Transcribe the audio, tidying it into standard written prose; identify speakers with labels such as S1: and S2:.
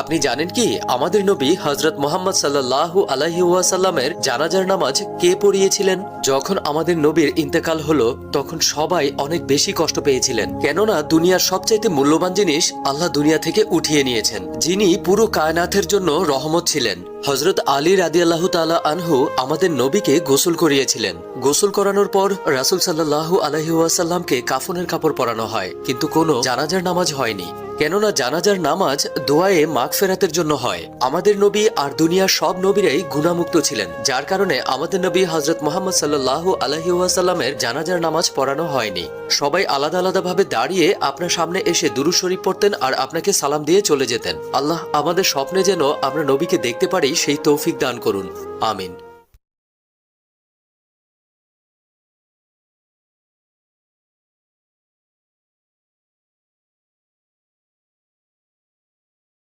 S1: আপনি জানেন কি আমাদের নবী হযরত মুহাম্মদ সাল্লাল্লাহু আলাইহি ওয়াসাল্লামের জানাজার নামাজ কে পড়িয়েছিলেন? যখন আমাদের নবীর ইন্তেকাল হলো তখন সবাই অনেক বেশি কষ্ট পেয়েছিলেন, কেননা দুনিয়ার সবচাইতে মূল্যবান জিনিস আল্লাহ দুনিয়া থেকে উঠিয়ে নিয়েছেন, যিনি পুরো কায়নাতের জন্য রহমত ছিলেন। হযরত আলী রাদিয়াল্লাহু তাআলা আনহু আমাদের নবীকে গোসল করিয়েছিলেন। গোসল করানোর পর রাসূল সাল্লাল্লাহু আলাইহি ওয়াসাল্লামকে কাফনের কাপড় পরানো হয়, কিন্তু কোনো জানাজার নামাজ হয়নি, কেননা জানাজার নামাজ দোয়ায়ে মাগফিরাতের জন্য হয়। আমাদের নবী আর দুনিয়ার সব নবীরাই গুনাহমুক্ত ছিলেন, যার কারণে আমাদের নবী হযরত মুহাম্মদ সাল্লাল্লাহু আলাইহি ওয়াসাল্লামের জানাজার নামাজ পড়ানো হয়নি। সবাই আলাদা আলাদা ভাবে দাঁড়িয়ে আপনার সামনে এসে দুরূদ শরীফ পড়তেন আর আপনাকে সালাম দিয়ে চলে যেতেন। আল্লাহ আমাদের স্বপ্নে যেন আমরা নবীকে দেখতে পারি সেই তৌফিক দান করুন, আমিন।